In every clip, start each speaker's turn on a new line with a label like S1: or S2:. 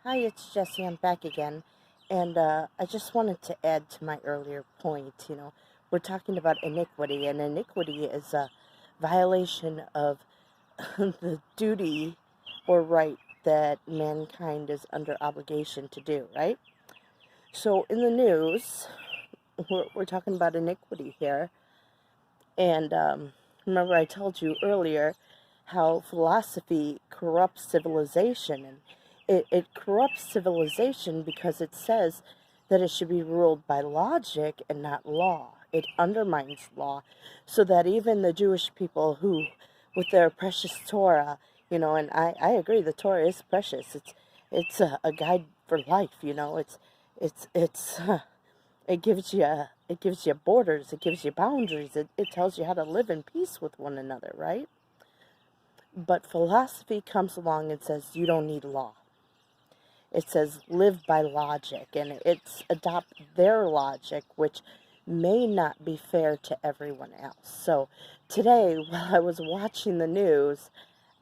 S1: Hi, it's Jesse. I'm back again. And I just wanted to add to my earlier point. We're talking about iniquity, and iniquity is a violation of the duty or right that mankind is under obligation to do, right? So in the news, we're talking about iniquity here. And remember, I told you earlier how philosophy corrupts civilization. And it corrupts civilization because it says that it should be ruled by logic and not law. It undermines law, so that even the Jewish people who, with their precious Torah, and I agree, the Torah is precious. It's a guide for life. It's it gives you borders, it gives you boundaries, it tells you how to live in peace with one another, right? But philosophy comes along and says you don't need law. It says live by logic, and it's adopt their logic, which may not be fair to everyone else. So today, while I was watching the news,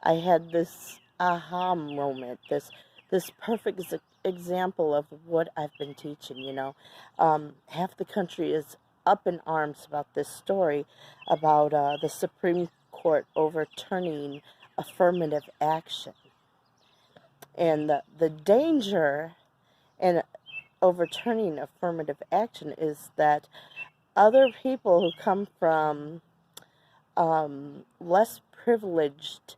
S1: I had this aha moment, this perfect example of what I've been teaching. Half the country is up in arms about this story about the Supreme Court overturning affirmative action, and the danger in overturning affirmative action is that other people who come from less privileged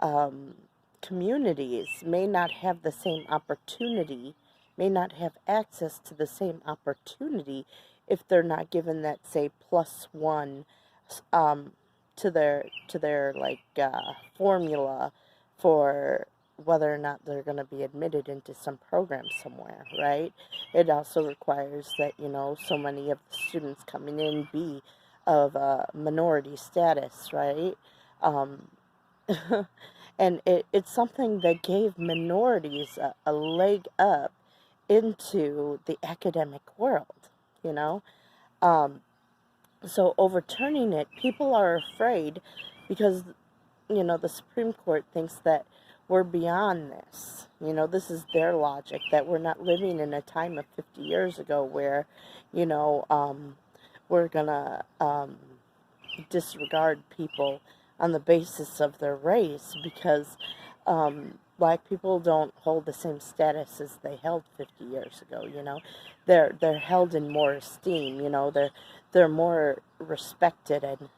S1: um, communities may not have the same opportunity, may not have access to the same opportunity if they're not given that, say, +1 um, to their formula for whether or not they're going to be admitted into some program somewhere, right? It also requires that, so many of the students coming in be of minority status, right? Um, and it's something that gave minorities a leg up into the academic world, you know? Um, so overturning it, people are afraid because, the Supreme Court thinks that we're beyond this. This is their logic, that we're not living in a time of 50 years ago where, we're gonna disregard people on the basis of their race because black people don't hold the same status as they held 50 years ago. They're held in more esteem. They're more respected, and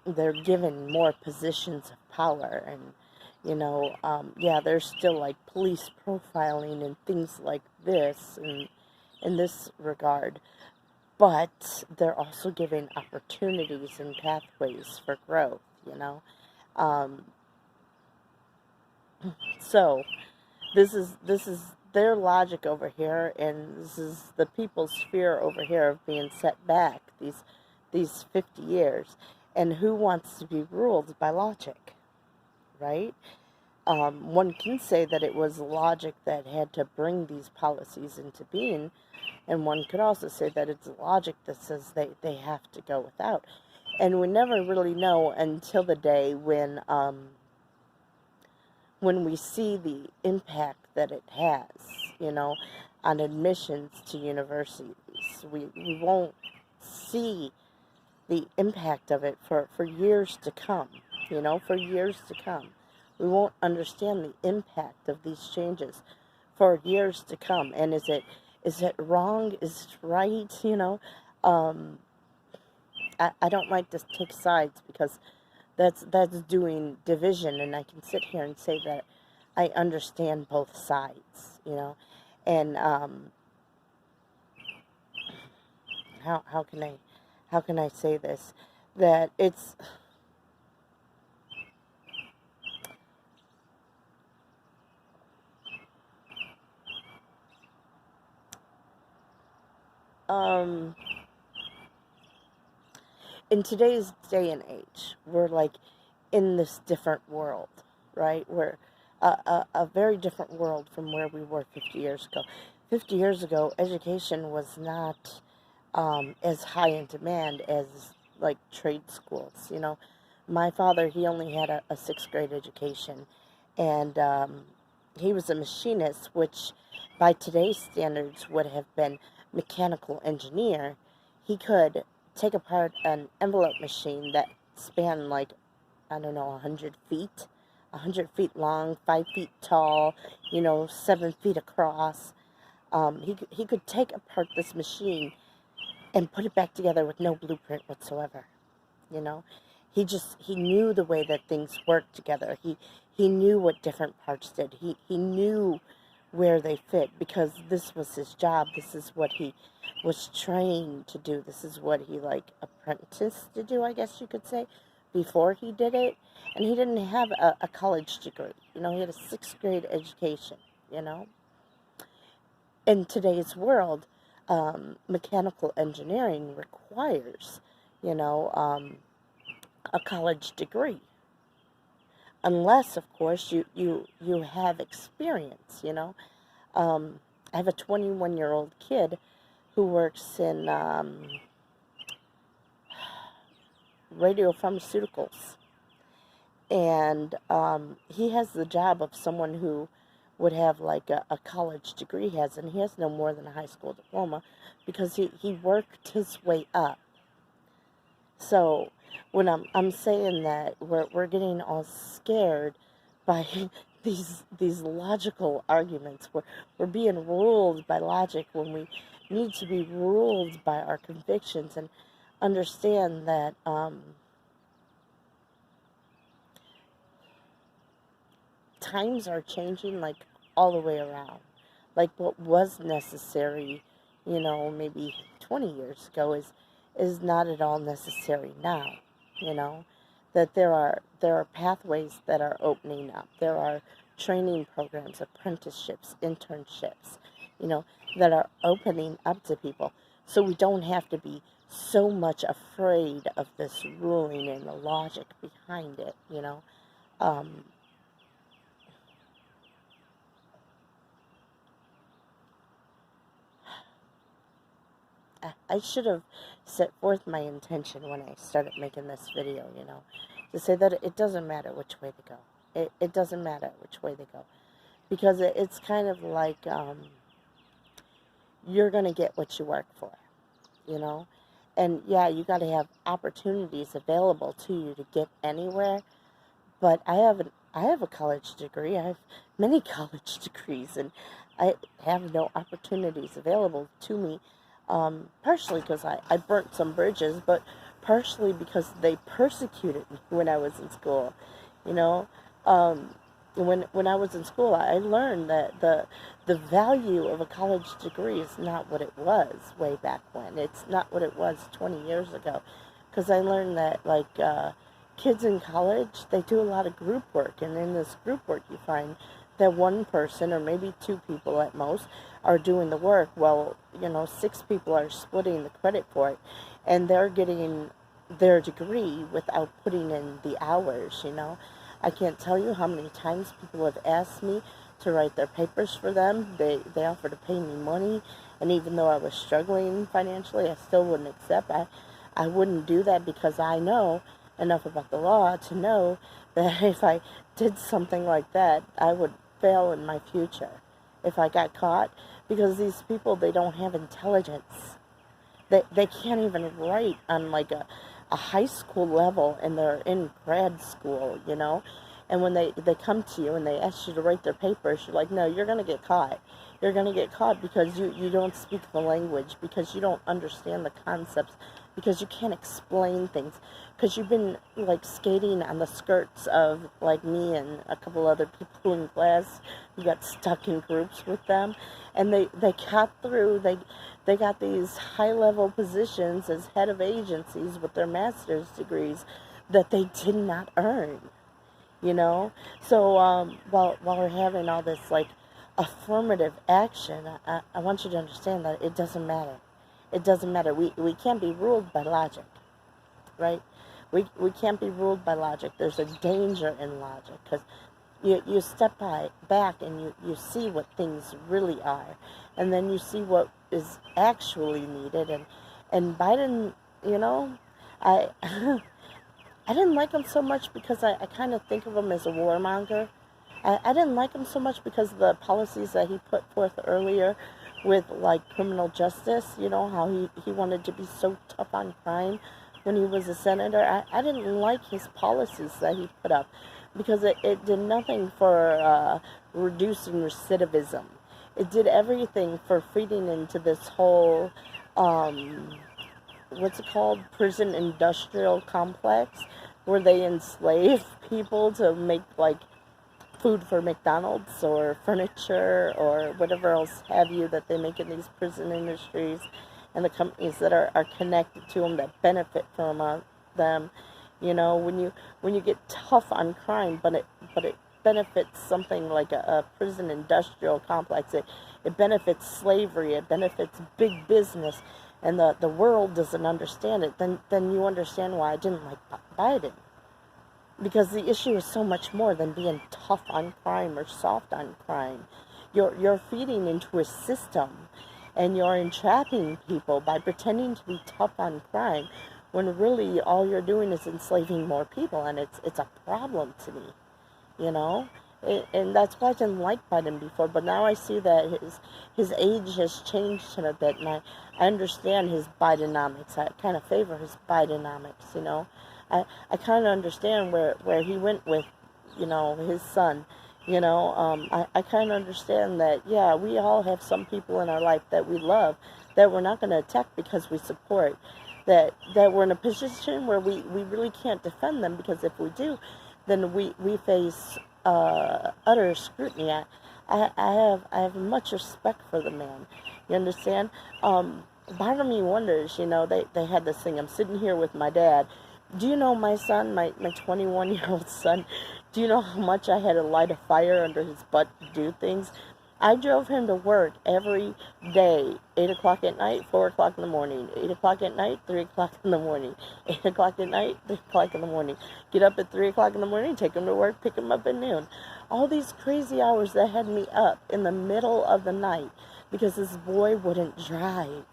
S1: they're given more positions of power. And yeah, there's still like police profiling and things like this in this regard, but they're also giving opportunities and pathways for growth, Um, so this is their logic over here, and this is the people's fear over here of being set back these 50 years. And who wants to be ruled by logic, right? One can say that it was logic that had to bring these policies into being, and one could also say that it's logic that says they have to go without. And we never really know until the day when we see the impact that it has, on admissions to universities. We won't see the impact of it for years to come, for years to come. We won't understand the impact of these changes for years to come. And is it wrong? Is it right? Um, I don't like to take sides because that's doing division, and I can sit here and say that I understand both sides, and how can I say this, that it's um in today's day and age, we're like in this different world, right? We're a very different world from where we were 50 years ago. 50 years ago, education was not as high in demand as like trade schools. My father, he only had a sixth grade education, and he was a machinist, which by today's standards would have been mechanical engineer. He could take apart an envelope machine that spanned like, I don't know, 100 feet, 100 feet long, 5 feet tall, 7 feet across. He could take apart this machine and put it back together with no blueprint whatsoever. You know, he knew the way that things worked together. He knew what different parts did. He knew where they fit, because this was his job. This is what he was trained to do. This is what he apprenticed to do, I guess you could say, before he did it. And he didn't have a college degree. He had a 6th grade education. In today's world, mechanical engineering requires, a college degree, unless, of course, you have experience. I have a 21-year-old kid who works in radiopharmaceuticals, and he has the job of someone who would have a college degree has, and he has no more than a high school diploma, because he worked his way up. So when I'm saying that we're getting all scared by these logical arguments, we're being ruled by logic when we need to be ruled by our convictions, and understand that times are changing all the way around. What was necessary, maybe 20 years ago is not at all necessary now. That there are pathways that are opening up. There are training programs, apprenticeships, internships, that are opening up to people. So we don't have to be so much afraid of this ruling and the logic behind it. I should have set forth my intention when I started making this video, to say that it doesn't matter which way they go. It doesn't matter which way they go. Because it's kind of like you're going to get what you work for, And yeah, you got to have opportunities available to you to get anywhere. But I have a college degree. I have many college degrees, and I have no opportunities available to me. Partially because I burnt some bridges, but partially because they persecuted me when I was in school. When I was in school, I learned that the value of a college degree is not what it was way back when. It's not what it was 20 years ago, because I learned that kids in college, they do a lot of group work, and in this group work you find that one person, or maybe 2 people at most, are doing the work. Well, 6 people are splitting the credit for it, and they're getting their degree without putting in the hours. I can't tell you how many times people have asked me to write their papers for them. They offer to pay me money, and even though I was struggling financially, I still wouldn't accept. I wouldn't do that, because I know enough about the law to know that if I did something like that, I would fail in my future if I got caught, because these people, they don't have intelligence. They can't even write on a high school level, and they're in grad school, and when they come to you and they ask you to write their papers, you're like, no, you're going to get caught. You're going to get caught because you don't speak the language, because you don't understand the concepts, because you can't explain things, because you've been skating on the skirts of me and a couple other people in class who got stuck in groups with them, and they got through. They got these high-level positions as head of agencies with their master's degrees that they did not earn. So while we're having all this affirmative action, I want you to understand that it doesn't matter. It doesn't matter. We can't be ruled by logic, right? We can't be ruled by logic. There's a danger in logic, because you step back and you see what things really are, and then you see what is actually needed. And Biden, I I didn't like him so much because I kind of think of him as a warmonger. I didn't like him so much because of the policies that he put forth earlier with like criminal justice, you know, how he wanted to be so tough on crime when he was a senator. I didn't like his policies that he put up because it did nothing for reducing recidivism. It did everything for feeding into this whole, what's it called, prison industrial complex, where they enslave people to make like food for McDonald's or furniture or whatever else have you that they make in these prison industries, and the companies that are connected to them that benefit from them. You know, when you get tough on crime, but it benefits something like a prison industrial complex. It benefits slavery. It benefits big business, and the world doesn't understand it. Then you understand why I didn't like Biden. Because the issue is so much more than being tough on crime or soft on crime. You're feeding into a system, and you're entrapping people by pretending to be tough on crime, when really all you're doing is enslaving more people, and it's a problem to me, you know. And that's why I didn't like Biden before, but now I see that his age has changed him a bit, and I understand his Bidenomics. I kind of favor his Bidenomics, you know. I kind of understand where he went with, you know, his son. You know, I kind of understand that, yeah, we all have some people in our life that we love that we're not going to attack because we support. That we're in a position where we really can't defend them, because if we do, then we face utter scrutiny. I have much respect for the man. You understand? Part of me wonders, you know, they had this thing. I'm sitting here with my dad. Do you know my son, my 21-year-old son, do you know how much I had to light a fire under his butt to do things? I drove him to work every day, 8 o'clock at night, 4 o'clock in the morning, 8 o'clock at night, 3 o'clock in the morning, 8 o'clock at night, 3 o'clock in the morning. Get up at 3 o'clock in the morning, take him to work, pick him up at noon. All these crazy hours that had me up in the middle of the night because this boy wouldn't drive,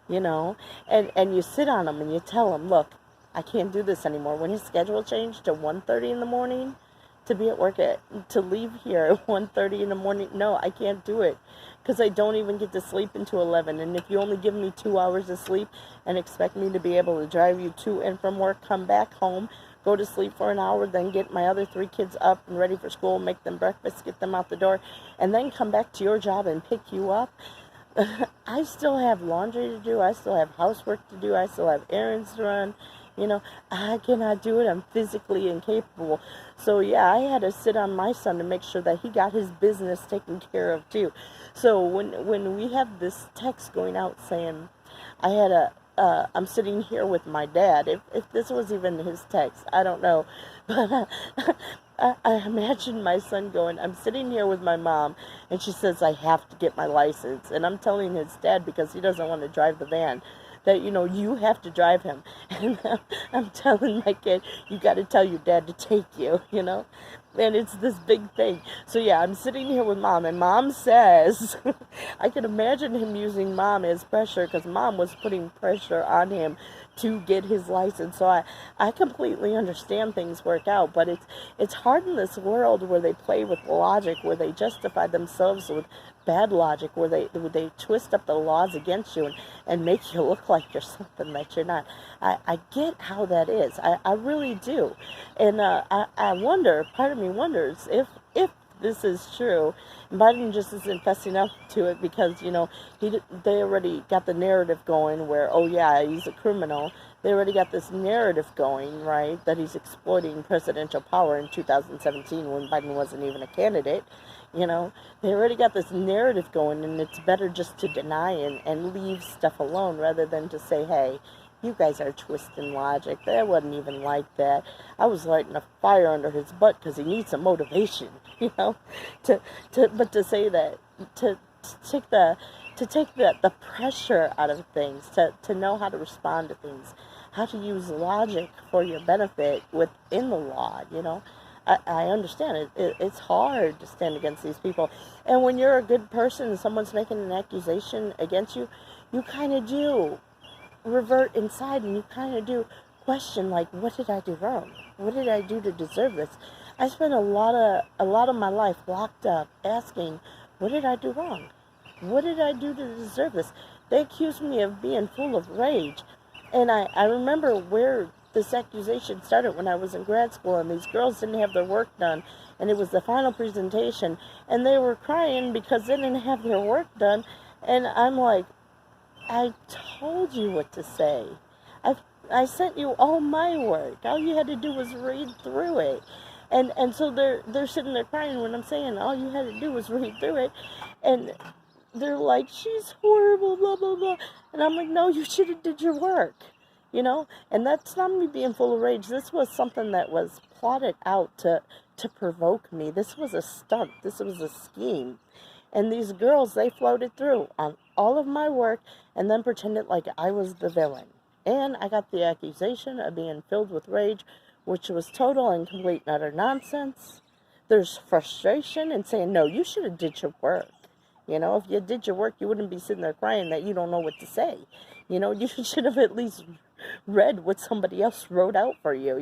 S1: you know? And you sit on him and you tell him, look, I can't do this anymore. When his schedule changed to 1:30 in the morning, to be at work to leave here at 1:30 in the morning, no, I can't do it, because I don't even get to sleep until 11. And if you only give me 2 hours of sleep and expect me to be able to drive you to and from work, come back home, go to sleep for an hour, then get my other 3 kids up and ready for school, make them breakfast, get them out the door, and then come back to your job and pick you up, I still have laundry to do. I still have housework to do. I still have errands to run. You know, I cannot do it. I'm physically incapable. So, yeah, I had to sit on my son to make sure that he got his business taken care of, too. So, when we have this text going out saying, I'm sitting here with my dad, if this was even his text, I don't know. But I imagine my son going, I'm sitting here with my mom, and she says I have to get my license. And I'm telling his dad, because he doesn't want to drive the van, that, you know, you have to drive him. And I'm telling my kid, you got to tell your dad to take you, you know. And it's this big thing. So, yeah, I'm sitting here with mom, and mom says, I can imagine him using mom as pressure, because mom was putting pressure on him to get his license. So I completely understand things work out, but it's hard in this world where they play with logic, where they justify themselves with bad logic, where they twist up the laws against you and make you look like you're something that you're not. I get how that is. I really do. And I wonder, part of me wonders if this is true, Biden just isn't fessing up to it because, you know, they already got the narrative going where, oh yeah, he's a criminal. They already got this narrative going, right, that he's exploiting presidential power in 2017 when Biden wasn't even a candidate. You know, they already got this narrative going, and it's better just to deny and leave stuff alone rather than to say, hey, you guys are twisting logic. That wasn't even like that. I was lighting a fire under his butt because he needs some motivation, you know. But to say that, to take the pressure out of things, to know how to respond to things, how to use logic for your benefit within the law, you know. I understand it's hard to stand against these people. And when you're a good person and someone's making an accusation against you, you kind of do revert inside, and you kind of do question, like, what did I do wrong? What did I do to deserve this? I spent a lot of my life locked up asking, what did I do wrong? What did I do to deserve this? They accused me of being full of rage. And I remember where this accusation started when I was in grad school, and these girls didn't have their work done, and it was the final presentation, and they were crying because they didn't have their work done. And I'm like, I told you what to say. I I sent you all my work. All you had to do was read through it. And so they're sitting there crying when I'm saying all you had to do was read through it. And they're like, she's horrible, blah blah blah. And I'm like, no, you should have did your work. And that's not me being full of rage. This was something that was plotted out to provoke me. This was a stunt. This was a scheme. And these girls, they floated through on all of my work and then pretended like I was the villain. And I got the accusation of being filled with rage, which was total and complete and utter nonsense. There's frustration and saying, no, you should have did your work. If you did your work, you wouldn't be sitting there crying that you don't know what to say. You should have at least read what somebody else wrote out for you.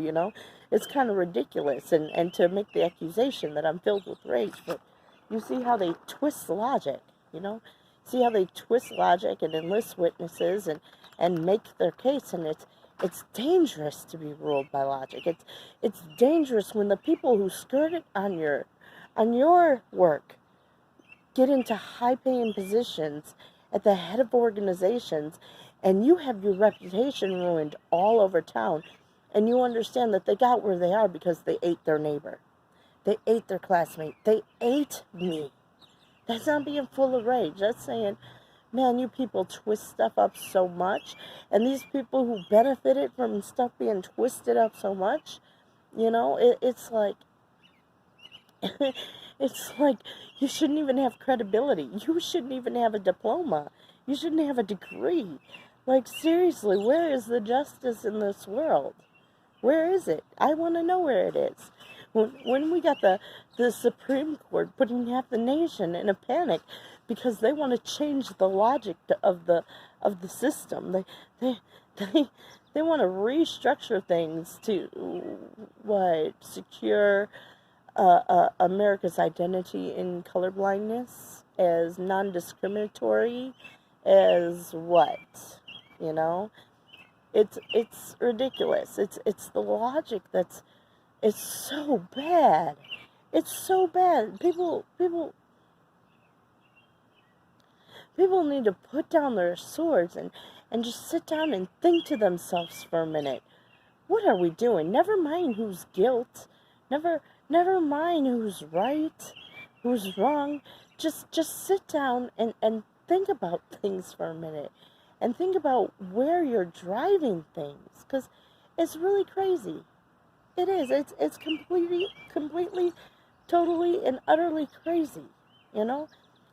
S1: It's kind of ridiculous. And to make the accusation that I'm filled with rage, but you see how they twist logic, See how they twist logic and enlist witnesses and make their case, and it's dangerous to be ruled by logic. It's dangerous when the people who skirted on your work get into high-paying positions at the head of organizations, and you have your reputation ruined all over town, and you understand that they got where they are because they ate their neighbor. They ate their classmate. They ate me. That's not being full of rage. That's saying, man, you people twist stuff up so much. And these people who benefited from stuff being twisted up so much, it's like, it's like you shouldn't even have credibility. You shouldn't even have a diploma. You shouldn't have a degree. Like, seriously, where is the justice in this world? Where is it? I want to know where it is. When we got the Supreme Court putting half the nation in a panic because they want to change the logic of the system. They want to restructure things to secure America's identity in colorblindness as non-discriminatory as what? It's ridiculous. It's the logic it's so bad. It's so bad. People need to put down their swords and just sit down and think to themselves for a minute. What are we doing? Never mind who's guilt. Never mind who's right, who's wrong. Just sit down and think about things for a minute. And think about where you're driving things. Because it's really crazy. It is. It's completely, totally, and utterly crazy,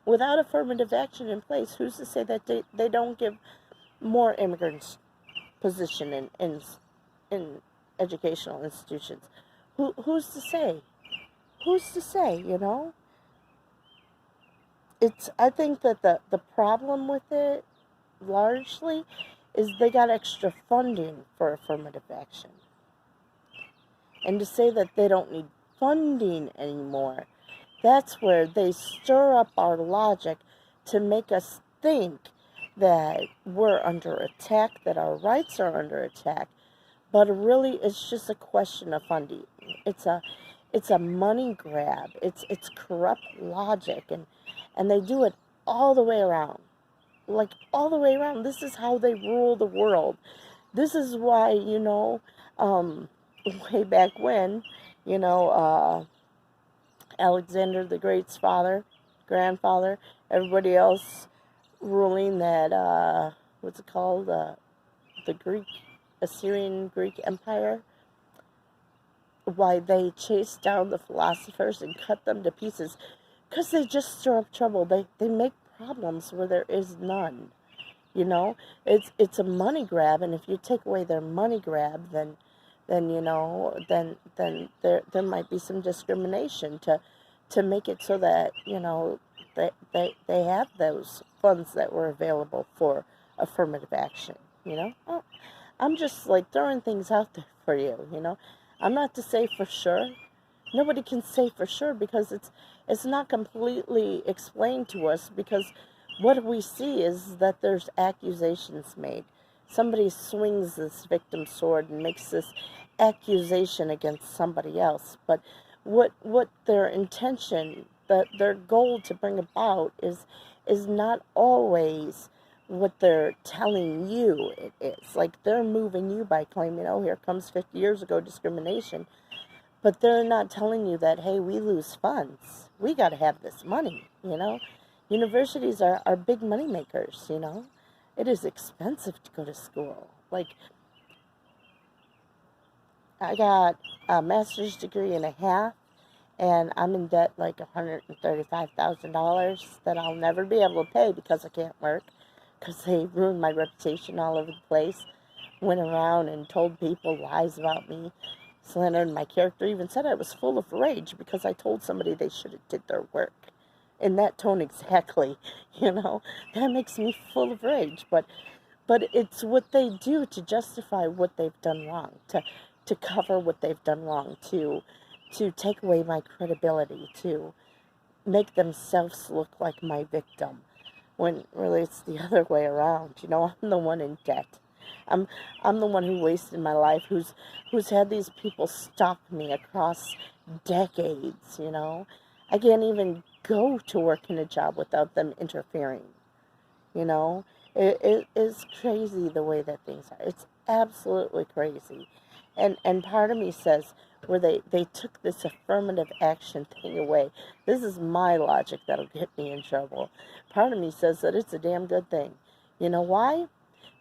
S1: Without affirmative action in place, who's to say that they don't give more immigrants position in educational institutions? Who's to say? Who's to say, I think that the problem with it, largely, is they got extra funding for affirmative action. And to say that they don't need funding anymore, that's where they stir up our logic to make us think that we're under attack, that our rights are under attack. But really, it's just a question of funding. It's a money grab. It's corrupt logic, and they do it all the way around. Like, all the way around. This is how they rule the world. This is why, way back when, Alexander the Great's grandfather, everybody else ruling that, what's it called, the Assyrian Greek Empire, why they chased down the philosophers and cut them to pieces, because they just stir up trouble. They make problems where there is none. It's a money grab, and if you take away their money grab, then there might be some discrimination to make it so that they have those funds that were available for affirmative action. I'm just like throwing things out there for you. I'm not to say for sure Nobody can say for sure because it's not completely explained to us, because what we see is that there's accusations made. Somebody swings this victim's sword and makes this accusation against somebody else, but what their intention, that their goal to bring about is not always what they're telling you it is. Like, they're moving you by claiming, oh, here comes 50 years ago discrimination, but they're not telling you that, hey, we lose funds. We got to have this money, you know? Universities are big money makers, you know? It is expensive to go to school. Like, I got a master's degree and a half, and I'm in debt like $135,000 that I'll never be able to pay because I can't work, because they ruined my reputation all over the place, went around and told people lies about me, slandered my character, even said I was full of rage because I told somebody they should have did their work. In that tone exactly, you know, that makes me full of rage, but it's what they do to justify what they've done wrong, to cover what they've done wrong, to take away my credibility, to make themselves look like my victim, when really it's the other way around. You know, I'm the one in debt. I'm I'm the one who wasted my life, who's had these people stalk me across decades, you know. I can't even go to work in a job without them interfering, you know. It is crazy the way that things are. It's absolutely crazy. And part of me says, where they took this affirmative action thing away, this is my logic that'll get me in trouble. Part of me says that it's a damn good thing. You know why?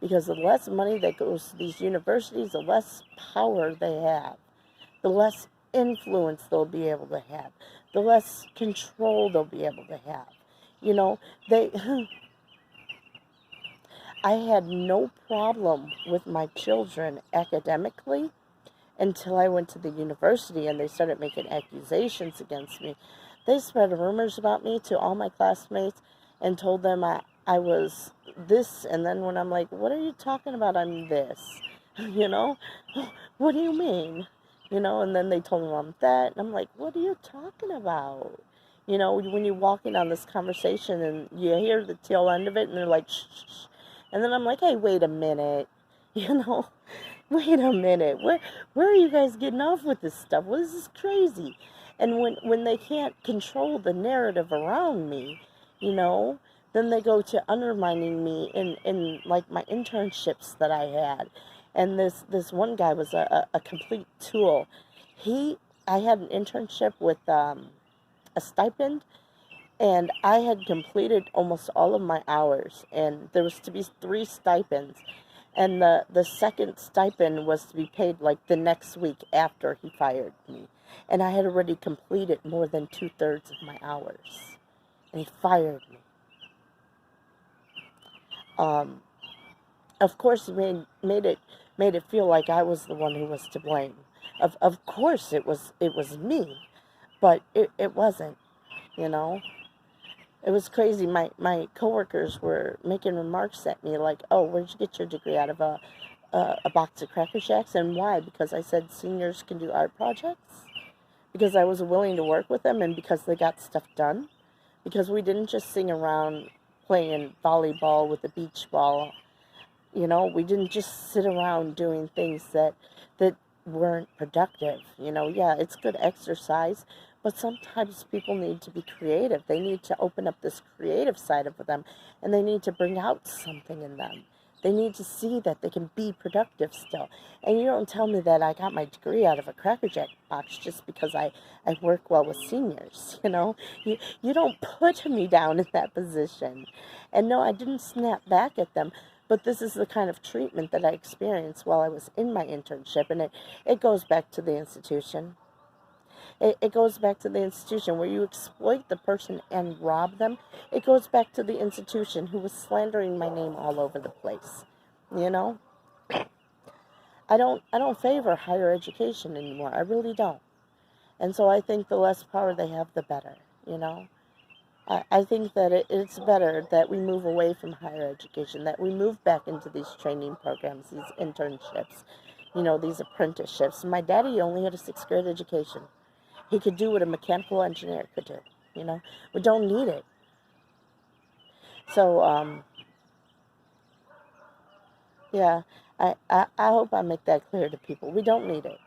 S1: Because the less money that goes to these universities, the less power they have, the less influence they'll be able to have, the less control they'll be able to have. You know, they I had no problem with my children academically until I went to the university and they started making accusations against me. They spread rumors about me to all my classmates and told them I was this, and then when I'm like, what are you talking about? I'm this. You know? What do you mean? You know, and then they told me I'm that, and I'm like, what are you talking about? You know, when you're walking on this conversation and you hear the tail end of it and they're like, shh, shh, shh. And then I'm like, hey, wait a minute. You know? Wait a minute, where are you guys getting off with this stuff? Well, this is crazy. And when they can't control the narrative around me, you know, then they go to undermining me in like my internships that I had. And this one guy was a complete tool. I had an internship with a stipend, and I had completed almost all of my hours, and there was to be 3 stipends, and the second stipend was to be paid like the next week after he fired me, and I had already completed more than 2/3 of my hours, and he fired me. um, of course he made it feel like I was the one who was to blame. Of course it was me, but it wasn't, you know. It was crazy. My coworkers were making remarks at me like, "Oh, where'd you get your degree out of a box of Cracker Jacks?" And why? Because I said seniors can do art projects. Because I was willing to work with them, and because they got stuff done. Because we didn't just sing around playing volleyball with a beach ball. You know, we didn't just sit around doing things that weren't productive. You know, yeah, it's good exercise, but sometimes people need to be creative. They need to open up this creative side of them, and they need to bring out something in them. They need to see that they can be productive still. And you don't tell me that I got my degree out of a Cracker Jack box just because I work well with seniors, you know? You don't put me down in that position. And no, I didn't snap back at them, but this is the kind of treatment that I experienced while I was in my internship, and it goes back to the institution. It goes back to the institution where you exploit the person and rob them. It goes back to the institution who was slandering my name all over the place. You know, I don't favor higher education anymore. I really don't. And so I think the less power they have, the better. You know, I think that it's better that we move away from higher education, that we move back into these training programs, these internships, you know, these apprenticeships. My daddy only had a 6th grade education. He could do what a mechanical engineer could do, you know? We don't need it. So, yeah, I hope I make that clear to people. We don't need it.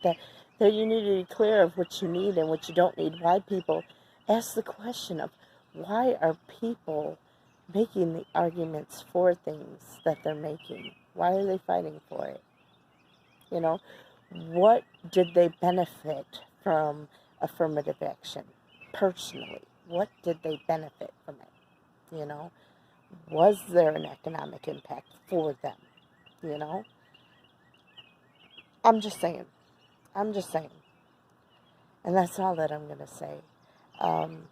S1: That, that you need to be clear of what you need and what you don't need. Why people ask the question of why are people making the arguments for things that they're making? Why are they fighting for it? You know, what did they benefit from affirmative action personally? What did they benefit from it? You know, was there an economic impact for them? You know, I'm just saying. I'm just saying. And that's all that I'm going to say. Um,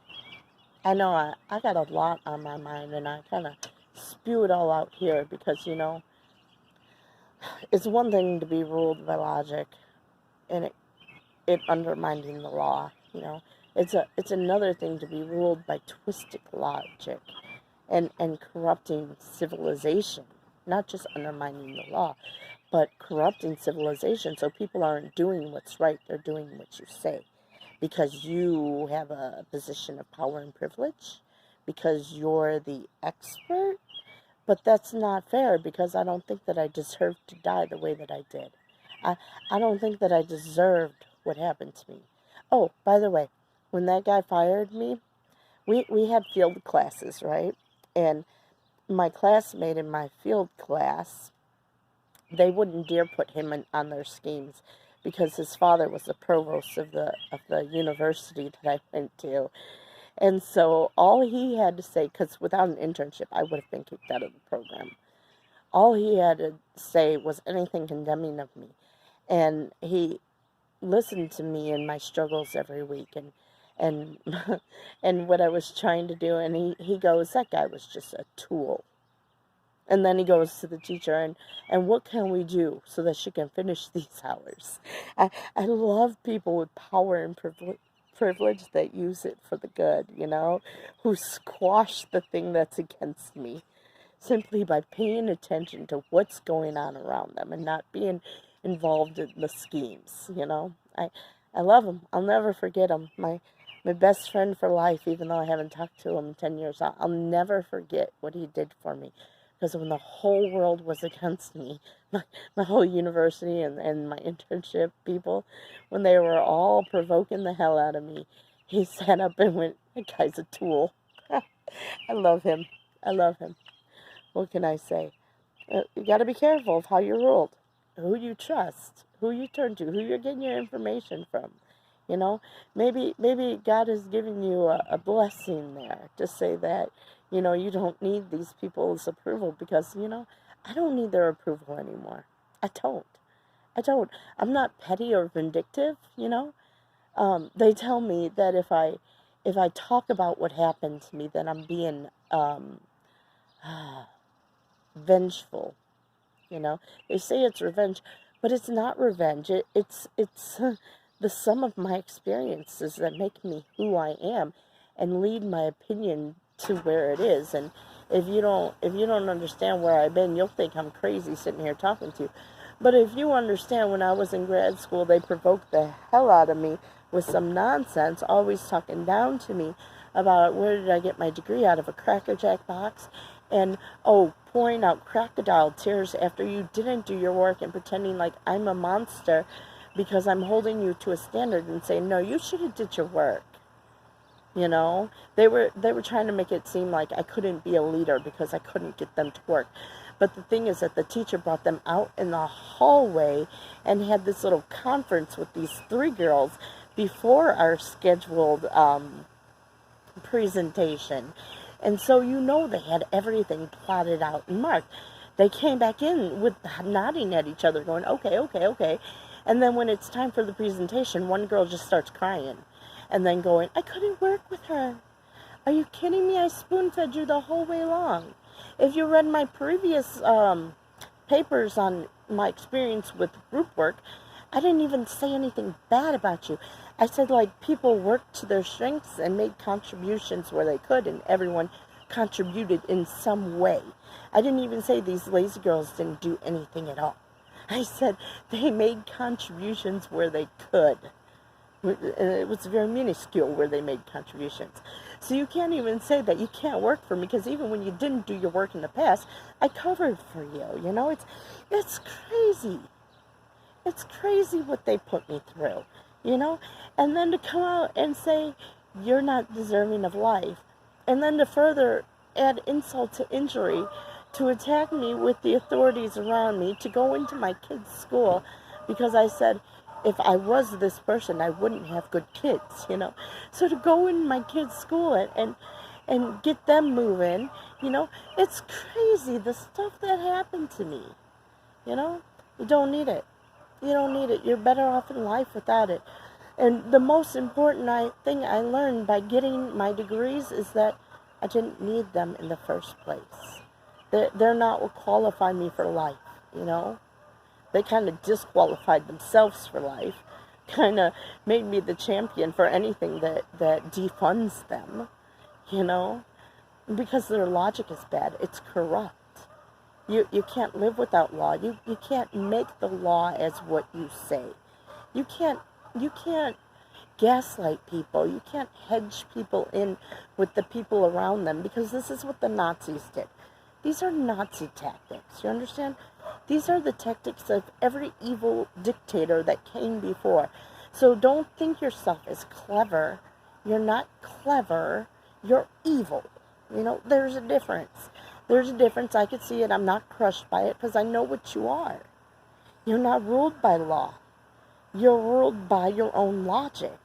S1: I know I got a lot on my mind, and I kind of spew it all out here because, you know, it's one thing to be ruled by logic and it undermining the law, you know. It's another thing to be ruled by twisted logic and corrupting civilization, not just undermining the law, but corrupting civilization so people aren't doing what's right, they're doing what you say. Because you have a position of power and privilege, because you're the expert. But that's not fair because I don't think that I deserved to die the way that I did. I, I don't think that I deserved what happened to me. Oh, by the way, when that guy fired me, we had field classes, right? And my classmate in my field class, they wouldn't dare put him on their schemes because his father was the provost of the university that I went to. And so all he had to say, because without an internship, I would have been kicked out of the program. All he had to say was anything condemning of me. And he listened to me and my struggles every week and and what I was trying to do. And he goes, that guy was just a tool. And then he goes to the teacher, and what can we do so that she can finish these hours? I love people with power and privilege that use it for the good, you know, who squash the thing that's against me simply by paying attention to what's going on around them and not being involved in the schemes, you know. I love him. I'll never forget him. My best friend for life, even though I haven't talked to him in 10 years, I'll never forget what he did for me. Because when the whole world was against me, my whole university and my internship people, when they were all provoking the hell out of me, he sat up and went, that guy's a tool. I love him. I love him. What can I say? You got to be careful of how you're ruled, who you trust, who you turn to, who you're getting your information from. You know, maybe God is giving you a blessing there to say that, you know, you don't need these people's approval because, you know, I don't need their approval anymore. I don't. I don't. I'm not petty or vindictive, you know. They tell me that if I talk about what happened to me, then I'm being vengeful. You know, they say it's revenge, but it's not revenge. It's the sum of my experiences that make me who I am, and lead my opinion to where it is. And if you don't understand where I've been, you'll think I'm crazy sitting here talking to you. But if you understand, when I was in grad school, they provoked the hell out of me with some nonsense, always talking down to me about where did I get my degree, out of a Cracker Jack box, and pouring out crocodile tears after you didn't do your work and pretending like I'm a monster because I'm holding you to a standard and saying, no, you should have did your work. You know, they were trying to make it seem like I couldn't be a leader because I couldn't get them to work. But the thing is that the teacher brought them out in the hallway and had this little conference with these three girls before our scheduled presentation. And so, you know, they had everything plotted out and marked. They came back in with nodding at each other going, okay, okay, okay. And then when it's time for the presentation, one girl just starts crying and then going, I couldn't work with her. Are you kidding me? I spoon-fed you the whole way long. If you read my previous papers on my experience with group work, I didn't even say anything bad about you. I said, like, people worked to their strengths and made contributions where they could, and everyone contributed in some way. I didn't even say these lazy girls didn't do anything at all. I said they made contributions where they could. It was very minuscule where they made contributions. So you can't even say that you can't work for me, because even when you didn't do your work in the past, I covered for you. You know, it's crazy. It's crazy what they put me through, you know? And then to come out and say, you're not deserving of life. And then to further add insult to injury, to attack me with the authorities around me, to go into my kids' school because I said, if I was this person, I wouldn't have good kids, you know? So to go in my kids' school and get them moving, you know, it's crazy, the stuff that happened to me, you know? You don't need it. You don't need it. You're better off in life without it. And the most important thing I learned by getting my degrees is that I didn't need them in the first place. They're not what qualified me for life, you know? They kind of disqualified themselves for life, kind of made me the champion for anything that defunds them, you know? Because their logic is bad. It's corrupt. You can't live without law. You can't make the law as what you say. You can't gaslight people. You can't hedge people in with the people around them, because this is what the Nazis did. These are Nazi tactics. You understand? These are the tactics of every evil dictator that came before. So don't think yourself as clever. You're not clever. You're evil. You know, there's a difference. There's a difference. I could see it. I'm not crushed by it because I know what you are. You're not ruled by law. You're ruled by your own logic.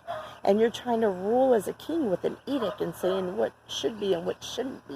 S1: And you're trying to rule as a king with an edict and saying what should be and what shouldn't be.